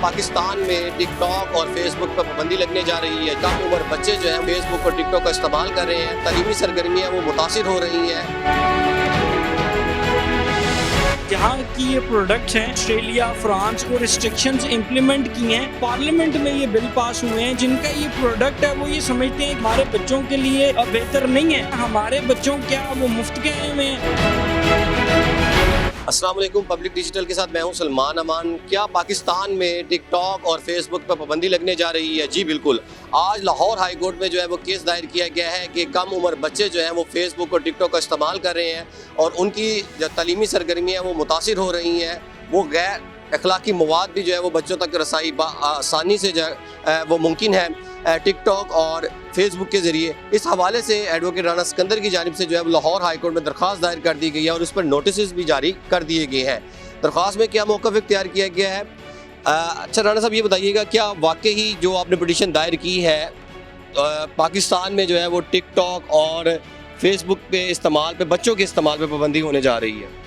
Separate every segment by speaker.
Speaker 1: पाकिस्तान में टिकटॉक और फेसबुक पर पाबंदी लगने जा रही है। कम उम्र बच्चे जो हैं फेसबुक और टिकटॉक का इस्तेमाल कर रहे हैं, तालीमी सरगर्मियाँ वो मुतासिर हो रही हैं।
Speaker 2: जहाँ की ये प्रोडक्ट्स हैं, ऑस्ट्रेलिया, फ्रांस को रिस्ट्रिक्शंस इम्प्लीमेंट की हैं। पार्लियामेंट में ये बिल पास हुए हैं जिनका ये प्रोडक्ट है वो ये समझते हैं कि हमारे बच्चों के लिए बेहतर नहीं है। हमारे बच्चों क्या वो मुफ्त के आए हुए हैं।
Speaker 1: अस्सलाम वालेकुम, पब्लिक डिजिटल के साथ मैं हूं सलमान अमान। क्या पाकिस्तान में टिकटॉक और फेसबुक पर पाबंदी लगने जा रही है? जी बिल्कुल। आज लाहौर हाई कोर्ट में जो है वो केस दायर किया गया है कि कम उम्र बच्चे जो हैं वो फेसबुक और टिकटॉक का इस्तेमाल कर रहे हैं और उनकी जो तालीमी सरगर्मियाँ वो मुतासिर हो रही हैं। वो गैर अखलाकी मवाद भी जो है वो बच्चों तक रसाई आसानी से जो है वो मुमकिन है टिकटॉक और फेसबुक के ज़रिए। इस हवाले से एडवोकेट राना सिकंदर की जानिब से जो है लाहौर हाई कोर्ट में दरख्वास्त दायर कर दी गई है और उस पर नोटिस भी जारी कर दिए गए हैं। दरख्वास्त में क्या मौक़िफ़ इख्तियार किया गया है? अच्छा राना साहब, ये बताइएगा, क्या वाकई जो आपने पिटीशन दायर की है पाकिस्तान में जो है वो टिकटॉक और फेसबुक पे इस्तेमाल पे बच्चों के इस्तेमाल पे पाबंदी होने जा रही है?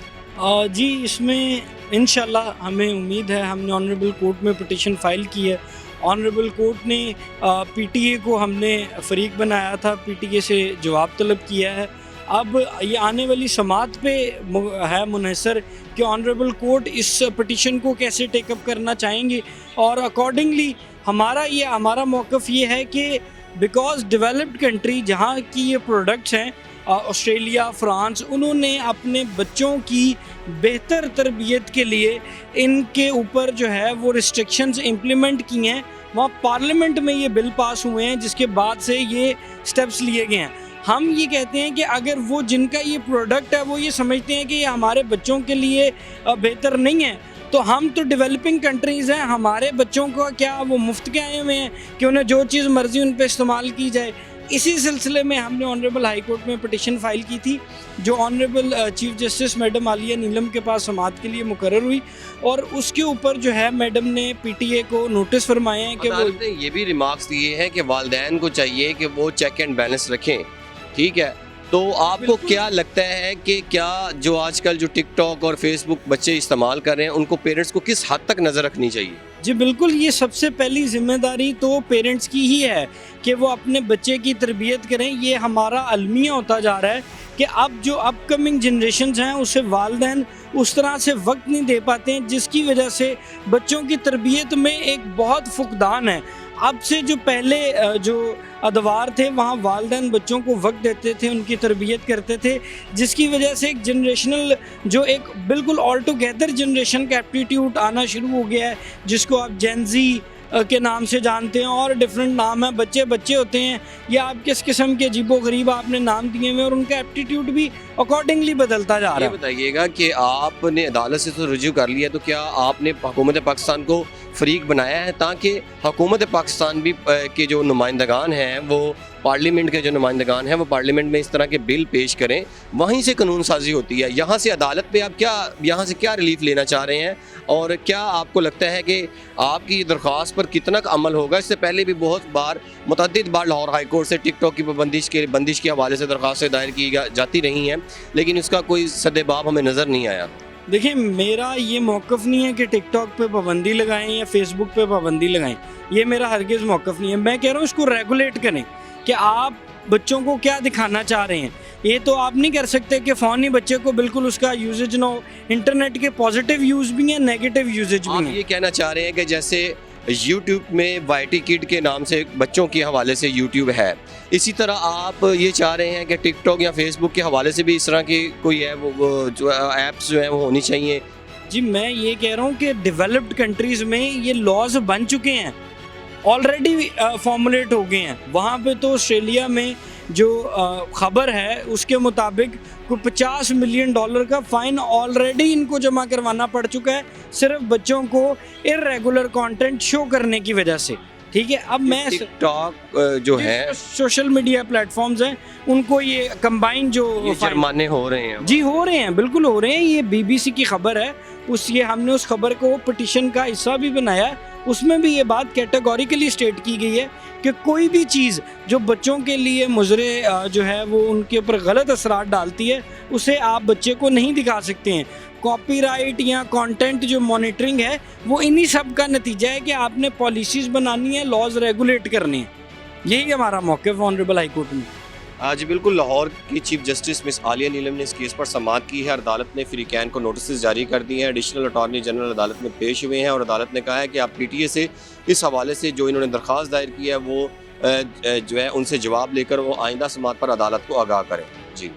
Speaker 2: जी, इसमें इंशाल्लाह हमें उम्मीद है। हमने ऑनरेबल कोर्ट में पिटीशन फ़ाइल की है। ऑनरेबल कोर्ट ने पीटीए को हमने फ़रीक बनाया था, पीटीए से जवाब तलब किया है। अब ये आने वाली समाअत पे है मुनहसर कि ऑनरेबल कोर्ट इस पिटीशन को कैसे टेकअप करना चाहेंगे और अकॉर्डिंगली हमारा मौक़िफ़ ये है कि बिकॉज़ डेवलप्ड कंट्री जहाँ की ये प्रोडक्ट्स हैं, ऑस्ट्रेलिया, फ्रांस, उन्होंने अपने बच्चों की बेहतर तरबियत के लिए इनके ऊपर जो है वो रिस्ट्रिक्शंस इम्प्लीमेंट की हैं। वहाँ पार्लियामेंट में ये बिल पास हुए हैं जिसके बाद से ये स्टेप्स लिए गए हैं। हम ये कहते हैं कि अगर वो जिनका ये प्रोडक्ट है वो ये समझते हैं कि ये हमारे बच्चों के लिए बेहतर नहीं है, तो हम तो डेवलपिंग कंट्रीज़ हैं, हमारे बच्चों को क्या वो मुफ्त के आए हुए हैं कि उन्हें जो चीज़ मर्ज़ी उन पर इस्तेमाल की जाए। इसी सिलसिले में हमने ऑनरेबल हाई कोर्ट में पिटीशन फ़ाइल की थी जो honourable chief justice madam Aliya Neelam के पास समाअत के लिए मुकर्रर हुई और उसके ऊपर जो है मैडम ने पीटीए को नोटिस फरमाए हैं कि वो
Speaker 1: ये भी रिमार्क्स दिए हैं कि वालिदैन को चाहिए कि वो चेक एंड बैलेंस रखें। ठीक है, तो आपको क्या लगता है कि क्या जो आजकल जो टिकटॉक और फेसबुक बच्चे इस्तेमाल कर रहे हैं उनको पेरेंट्स को किस हद तक नज़र रखनी चाहिए?
Speaker 2: जी बिल्कुल, ये सबसे पहली ज़िम्मेदारी तो पेरेंट्स की ही है कि वो अपने बच्चे की तरबियत करें। ये हमारा अलमिया होता जा रहा है कि अब जो अपकमिंग जनरेशन्स हैं उसे वालिदैन उस तरह से वक्त नहीं दे पाते हैं जिसकी वजह से बच्चों की तरबियत में एक बहुत फुकदान है। अब से जो पहले जो अदवार थे वहाँ वालिदैन बच्चों को वक्त देते थे, उनकी तरबियत करते थे, जिसकी वजह से एक जनरेशनल जो एक बिल्कुल ऑल टुगेदर जनरेशन का एप्टीट्यूड आना शुरू हो गया है जिसको आप जेन ज़ी के नाम से जानते हैं और डिफरेंट नाम है। बच्चे बच्चे होते हैं या आप किस किस्म के अजीबो-गरीब आपने नाम दिए हुए और उनका एप्टीट्यूड भी अकॉर्डिंगली बदलता जा रहा है।
Speaker 1: ये बताइएगा कि आपने अदालत से तो रुजू कर लिया, तो क्या आपने हुकूमत पाकिस्तान को फ़रीक बनाया है ताकि हुकूमत पाकिस्तान भी के जो नुमाइंदगान हैं वो पार्लियामेंट के जो नुमाइंदगान हैं वो पार्लियामेंट में इस तरह के बिल पेश करें, वहीं से कानून साजी होती है। यहाँ से अदालत पे आप यहाँ से क्या रिलीफ लेना चाह रहे हैं और क्या आपको लगता है कि आपकी दरख्वास्त पर कितना अमल होगा? इससे पहले भी मुतअद्दिद बार लाहौर हाई कोर्ट से टिकटॉक की बंदिश के हवाले से दरख्वास्तें दायर की जाती रही हैं, लेकिन इसका कोई सद्देबाब हमें नज़र नहीं आया।
Speaker 2: देखिए, मेरा ये मौक़िफ़ नहीं है कि टिकटॉक पे पाबंदी लगाएं या फेसबुक पे पाबंदी लगाएं, ये मेरा हरगिज़ मौक़िफ़ नहीं है। मैं कह रहा हूँ इसको रेगुलेट करें कि आप बच्चों को क्या दिखाना चाह रहे हैं। ये तो आप नहीं कर सकते कि फ़ोन ही बच्चे को बिल्कुल उसका यूजेज ना हो। इंटरनेट के पॉजिटिव यूज़ भी हैं, नेगेटिव यूजेज भी हैं।
Speaker 1: ये कहना चाह रहे हैं कि जैसे यूट्यूब में वाईटी किड के नाम से बच्चों के हवाले से यूट्यूब है, इसी तरह आप ये चाह रहे हैं कि टिकटॉक या फेसबुक के हवाले से भी इस तरह की कोई है वो जो ऐप्स जो हैं वो होनी चाहिए?
Speaker 2: जी, मैं ये कह रहा हूँ कि डेवलप्ड कंट्रीज़ में ये लॉज बन चुके हैं, ऑलरेडी फॉर्मुलेट हो गए हैं। वहाँ पे तो ऑस्ट्रेलिया में जो ख़बर है उसके मुताबिक कोई $50 मिलियन का फ़ाइन ऑलरेडी इनको जमा करवाना पड़ चुका है सिर्फ बच्चों को इर्रेगुलर कंटेंट शो करने की वजह से। ठीक है, अब मैं
Speaker 1: टिकटॉक जो है
Speaker 2: सोशल मीडिया प्लेटफॉर्म्स हैं उनको ये कंबाइन जो
Speaker 1: जुर्माने हो रहे हैं।
Speaker 2: जी हो रहे हैं, बिल्कुल हो रहे हैं। ये BBC की खबर है, हमने उस खबर को पिटीशन का हिस्सा भी बनाया। उसमें भी ये बात कैटेगोरिकली स्टेट की गई है कि कोई भी चीज़ जो बच्चों के लिए मुजरे जो है वो उनके ऊपर गलत असरात डालती है उसे आप बच्चे को नहीं दिखा सकते हैं। कॉपीराइट या कंटेंट जो मॉनिटरिंग है वो इन्हीं सब का नतीजा है कि आपने पॉलिसीज़ बनानी है, लॉज रेगुलेट करने हैं। यही हमारा मौक़िफ़ ऑनरेबल हाई कोर्ट में।
Speaker 1: जी बिल्कुल, लाहौर की चीफ जस्टिस मिस आलिया नीलम ने इस केस पर समाअत की है। अदालत ने फ्रीकैन को नोटिस जारी कर दिए हैं। एडिशनल अटॉर्नी जनरल अदालत में पेश हुए हैं और अदालत ने कहा है कि आप पीटीए से इस हवाले से जो इन्होंने दरख्वास्त दायर की है वो जो है उनसे जवाब लेकर वो आइंदा समाअत पर अदालत को आगाह करें। जी।